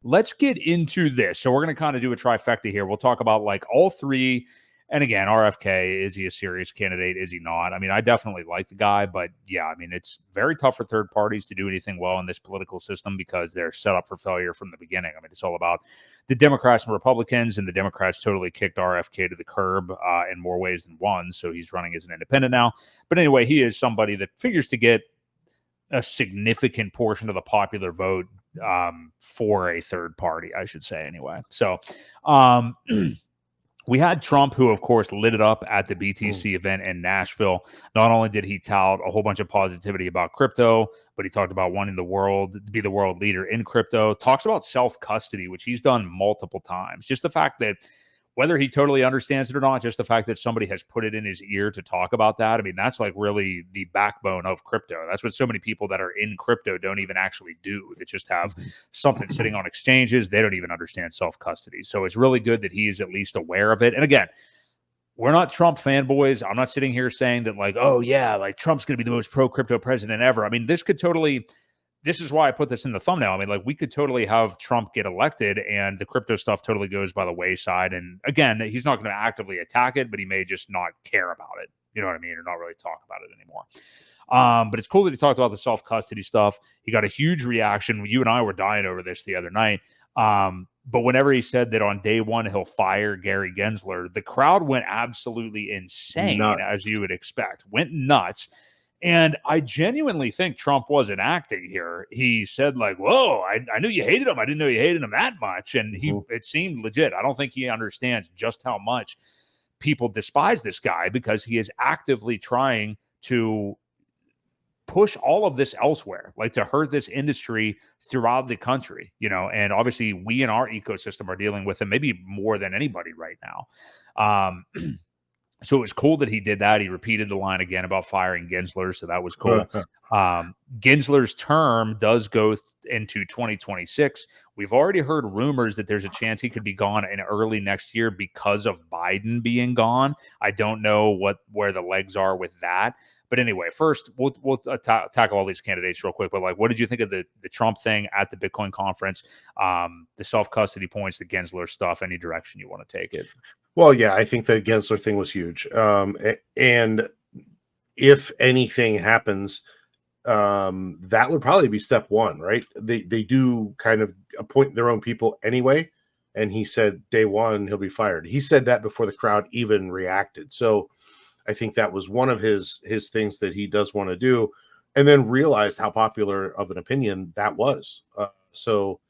let's get into this. So we're going to kind of do a trifecta here. We'll talk about like all three. And again, RFK, is he a serious candidate? Is he not? I mean, I definitely like the guy, but yeah, I mean, it's very tough for third parties to do anything well in this political system because they're set up for failure from the beginning. I mean, it's all about the Democrats and Republicans, and the Democrats totally kicked RFK to the curb in more ways than one. So he's running as an independent now. But anyway, he is somebody that figures to get a significant portion of the popular vote for a third party, I should say, anyway. So, we had Trump, who, of course, lit it up at the BTC event in Nashville. Not only did he tout a whole bunch of positivity about crypto, but he talked about wanting the world to be the world leader in crypto. Talks about self-custody, which he's done multiple times. Just the fact that whether he totally understands it or not, just the fact that somebody has put it in his ear to talk about that, I mean, that's like really the backbone of crypto. That's what so many people that are in crypto don't even actually do. They just have something sitting on exchanges. They don't even understand self-custody. So it's really good that he's at least aware of it. And again, we're not Trump fanboys. I'm not sitting here saying that like, oh yeah, like Trump's going to be the most pro-crypto president ever. I mean, this is why I put this in the thumbnail. I mean, like, we could totally have Trump get elected and the crypto stuff totally goes by the wayside. And again, he's not going to actively attack it, but he may just not care about it. You know what I mean? Or not really talk about it anymore. But it's cool that he talked about the self-custody stuff. He got a huge reaction. You and I were dying over this the other night. But whenever he said that on day one, he'll fire Gary Gensler, the crowd went absolutely insane, as you would expect. Went nuts. And I genuinely think Trump wasn't acting here. He said like, whoa, I knew you hated him. I didn't know you hated him that much. And it seemed legit. I don't think he understands just how much people despise this guy because he is actively trying to push all of this elsewhere, like to hurt this industry throughout the country, you know, and obviously we in our ecosystem are dealing with him maybe more than anybody right now. So it was cool that he did that. He repeated the line again about firing Gensler, so that was cool. Gensler's term does go into 2026. We've already heard rumors that there's a chance he could be gone in early next year because of Biden being gone. I don't know where the legs are with that. But anyway, first, we'll tackle all these candidates real quick. But like, what did you think of the Trump thing at the Bitcoin conference, the self-custody points, the Gensler stuff, any direction you want to take it? Well, yeah, I think the Gensler thing was huge. And if anything happens, that would probably be step one, right? They do kind of appoint their own people anyway. And he said day one, he'll be fired. He said that before the crowd even reacted. So I think that was one of his things that he does want to do, and then realized how popular of an opinion that was. So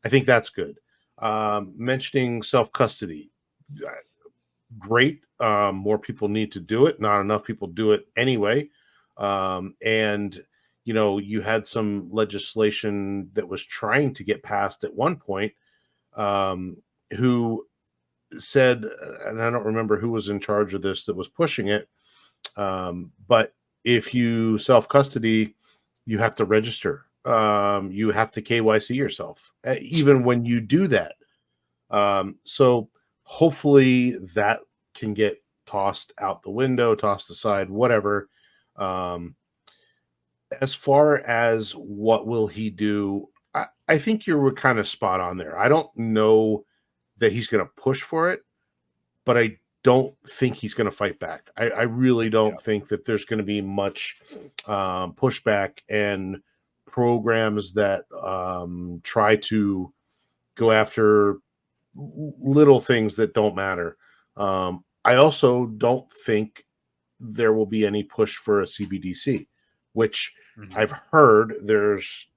I think that's good. Mentioning self-custody. Great. More people need to do it. Not enough people do it anyway. And, you know, you had some legislation that was trying to get passed at one point who said, and I don't remember who was in charge of this that was pushing it, but if you self-custody, you have to register. You have to KYC yourself, even when you do that. So hopefully that can get tossed out the window, tossed aside, whatever. As far as what will he do, I think you were kind of spot on there. I don't know that he's going to push for it, but I don't think he's going to fight back. I really don't think that there's going to be much pushback and programs that try to go after little things that don't matter. I also don't think there will be any push for a CBDC, which I've heard there's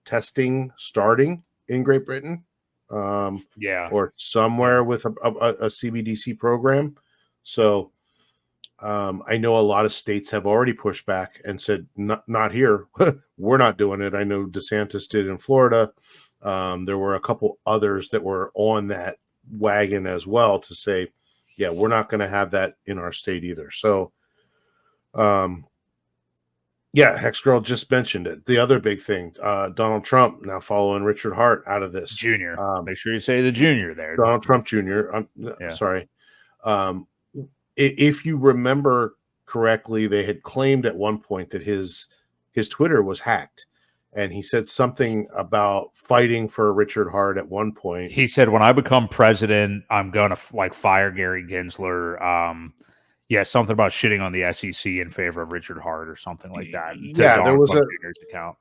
testing starting in Great Britain. Or somewhere with a CBDC program. So I know a lot of states have already pushed back and said, not here. We're not doing it. I know DeSantis did in Florida. There were a couple others that were on that wagon as well to say, yeah, we're not going to have that in our state either. So, yeah, Hex Girl just mentioned it. The other big thing, Donald Trump now following Richard Hart out of this. Junior. Make sure you say the junior there. Donald Trump Jr. Sorry. If you remember correctly, they had claimed at one point that his Twitter was hacked. and he said something about fighting for Richard Hart at one point. He said, "When I become president, I'm gonna like fire Gary Gensler." Yeah, something about shitting on the SEC in favor of Richard Hart or something like that to Yeah, there Donald was Trump Jr.'s account.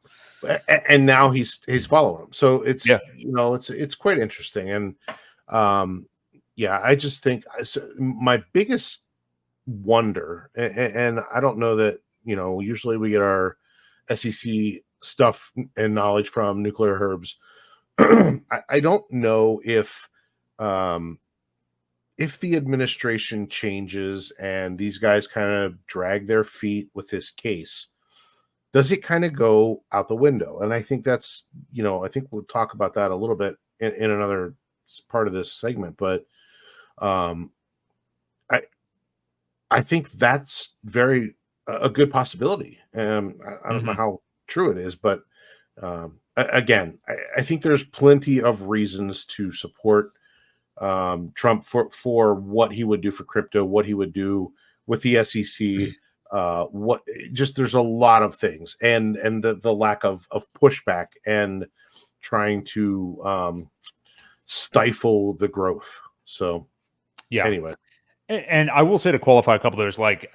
and now he's following him. So it's Yeah. it's quite interesting. And yeah, I just think my biggest wonder, and I don't know that usually we get our SEC stuff and knowledge from Nuclear Herbs. I don't know if the administration changes and these guys kind of drag their feet with this case, does it kind of go out the window? And I think that's, I think we'll talk about that a little bit in another part of this segment. But um, I think that's a good possibility. I don't know how true it is, but again, I think there's plenty of reasons to support Trump for what he would do for crypto, what he would do with the SEC. There's a lot of things, and the lack of pushback and trying to stifle the growth. So Yeah. anyway. And I will say, to qualify a couple of those, like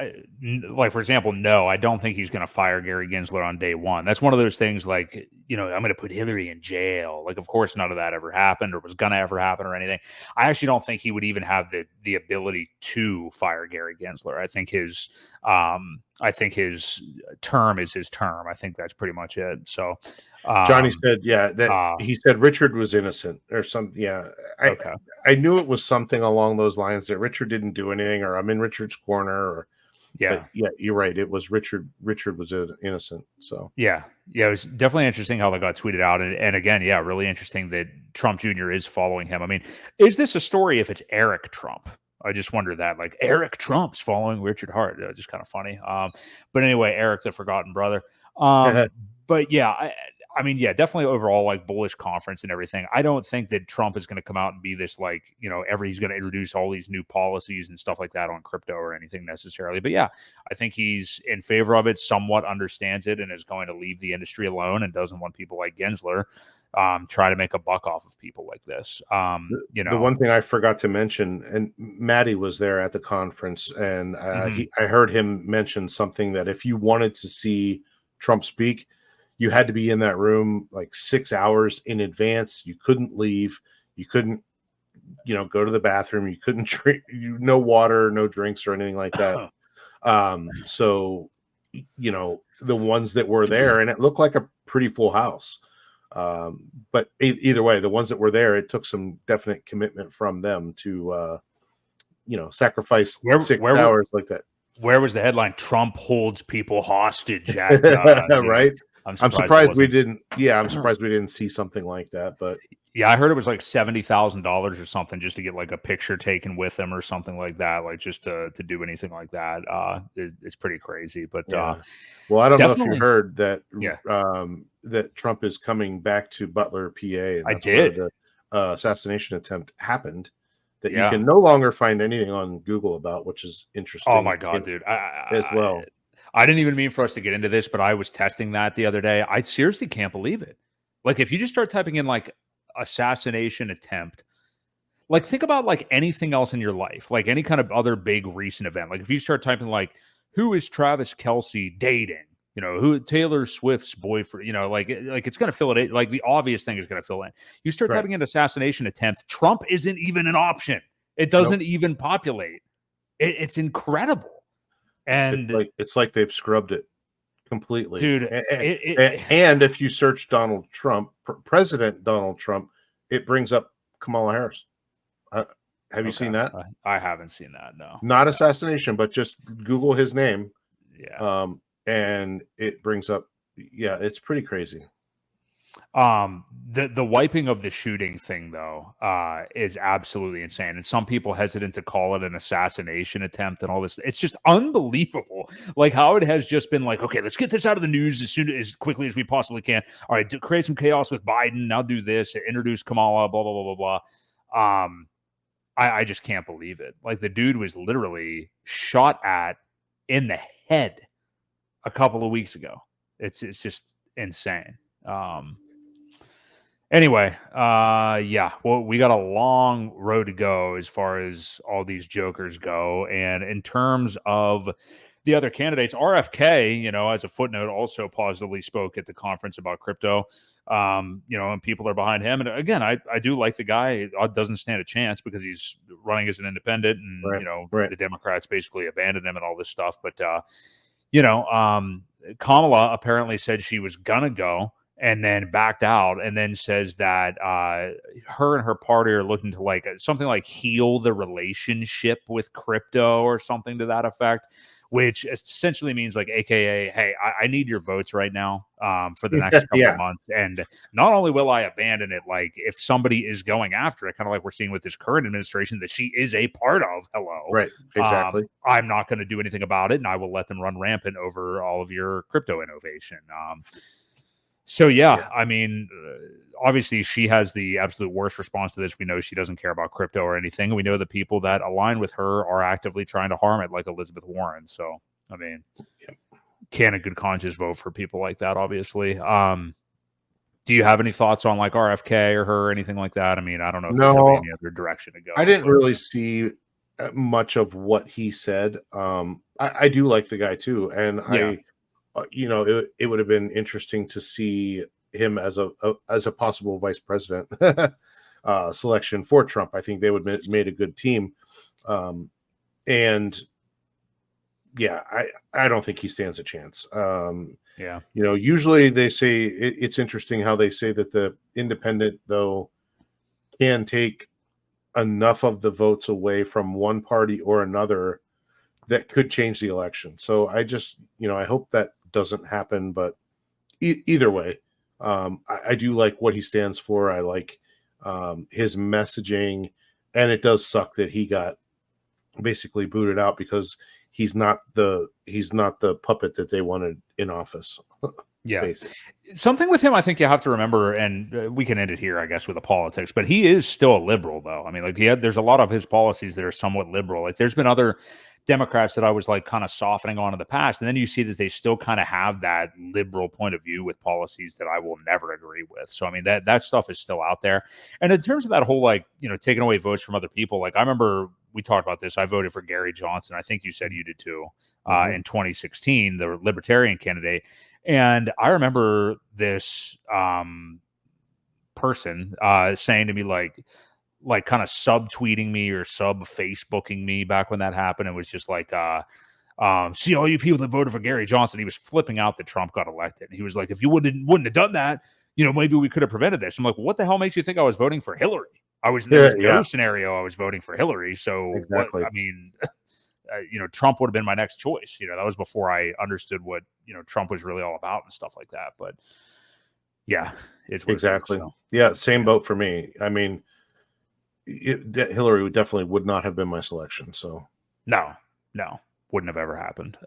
for example, no, I don't think he's going to fire Gary Gensler on day one. That's one of those things like, I'm going to put Hillary in jail. Like, of course, none of that ever happened or was going to ever happen or anything. I actually don't think he would even have the ability to fire Gary Gensler. I think his term is his term. I think that's pretty much it. So Johnny said, that he said Richard was innocent or something. Yeah. Okay. I knew it was something along those lines, that Richard didn't do anything, or I'm in Richard's corner, or yeah, you're right. It was Richard. Richard was innocent. So yeah, it was definitely interesting how that got tweeted out, and again, yeah, really interesting that Trump Jr. is following him. I mean, is this a story if it's Eric Trump? I just wonder that, like, Eric Trump's following Richard Hart. Just kind of funny. But anyway, Eric, the forgotten brother. But yeah, I mean, yeah, definitely overall, like, bullish conference and everything. I don't think that Trump is going to come out and be this, like, he's going to introduce all these new policies and stuff like that on crypto or anything necessarily. But yeah, I think he's in favor of it, somewhat understands it, and is going to leave the industry alone and doesn't want people like Gensler try to make a buck off of people like this. The one thing I forgot to mention, and Maddie was there at the conference, and I heard him mention something that if you wanted to see Trump speak, you had to be in that room like 6 hours in advance. You couldn't leave. You couldn't, go to the bathroom. You couldn't drink, no water, no drinks or anything like that. So, the ones that were there, and it looked like a pretty full house. But either way, the ones that were there, it took some definite commitment from them to, sacrifice 6 hours like that. Where was the headline? Trump holds people hostage. Right. I'm surprised we didn't. Yeah, I'm surprised we didn't see something like that. But yeah, I heard it was like $70,000 or something just to get like a picture taken with him or something like that. Like just to do anything like that. It's pretty crazy. But well, I don't know if you heard that. Yeah. That Trump is coming back to Butler, PA. And I did. Where the assassination attempt happened. That you can no longer find anything on Google about, which is interesting. Oh my God, dude! As well. I didn't even mean for us to get into this, but I was testing that the other day. I seriously can't believe it. Like, if you just start typing in like assassination attempt, like, think about like anything else in your life, like any kind of other big recent event. Like, if you start typing like, who is Travis Kelce dating? Who Taylor Swift's boyfriend? Like it's going to fill it in. Like, the obvious thing is going to fill in. You start typing in assassination attempt, Trump isn't even an option. It doesn't even populate. It's incredible. And it's like they've scrubbed it completely, dude. And if you search Donald Trump, President Donald Trump, it brings up Kamala Harris. Have you seen that? I haven't seen that. No, not assassination, but just Google his name. Yeah. And it brings up. Yeah, it's pretty crazy. The wiping of the shooting thing, though, is absolutely insane. And some people hesitant to call it an assassination attempt and all this. It's just unbelievable. Like, how it has just been like, okay, let's get this out of the news as quickly as we possibly can. All right, create some chaos with Biden. Now do this. Introduce Kamala, blah, blah, blah, blah, blah. I just can't believe it. Like, the dude was literally shot at in the head a couple of weeks ago. It's just insane. Anyway, yeah, well, we got a long road to go as far as all these jokers go. And in terms of the other candidates, RFK, as a footnote, also positively spoke at the conference about crypto. And people are behind him. And again, I do like the guy. It doesn't stand a chance because he's running as an independent, and Right. the Democrats basically abandoned him and all this stuff. But Kamala apparently said she was gonna go and then backed out, and then says that her and her party are looking to something like heal the relationship with crypto or something to that effect, which essentially means AKA, hey, I need your votes right now for the next couple of months. And not only will I abandon it, if somebody is going after it, kind of like we're seeing with this current administration that she is a part of, Right, exactly. I'm not going to do anything about it, and I will let them run rampant over all of your crypto innovation. I mean, obviously she has the absolute worst response to this. We know she doesn't care about crypto or anything. We know the people that align with her are actively trying to harm it, like Elizabeth Warren. So, I mean, can a good conscience vote for people like that, obviously. Do you have any thoughts on RFK or her or anything like that? I mean, I don't know if there's really any other direction to go. I didn't really see much of what he said. I do like the guy too. And it would have been interesting to see him as a possible vice president selection for Trump. I think they would made a good team. And yeah, I don't think he stands a chance. Usually they say it's interesting how they say that the independent, though, can take enough of the votes away from one party or another that could change the election. So I just, I hope that doesn't happen, but either way, I do like what he stands for. I like his messaging, and it does suck that he got basically booted out because he's not the puppet that they wanted in office. Yeah. Basically. Something with him, I think you have to remember, and we can end it here, I guess, with the politics, but he is still a liberal, though. I mean, there's a lot of his policies that are somewhat liberal. There's been other Democrats that I was kind of softening on in the past, and then you see that they still kind of have that liberal point of view with policies that I will never agree with. So, I mean, that stuff is still out there. And in terms of that whole, taking away votes from other people, I remember we talked about this. I voted for Gary Johnson. I think you said you did too, in 2016, the Libertarian candidate. And I remember this person saying to me, kind of subtweeting me or Facebooking me back when that happened. It was just see all you people that voted for Gary Johnson. He was flipping out that Trump got elected. He was like, if you wouldn't have done that, maybe we could have prevented this. I'm like, what the hell makes you think I was voting for Hillary? I was there was no scenario I was voting for Hillary. So exactly. I mean, Trump would have been my next choice. That was before I understood what, Trump was really all about and stuff like that. But yeah, it's exactly. It is, so. Yeah. Same boat for me. I mean, Hillary definitely would not have been my selection. So no, wouldn't have ever happened.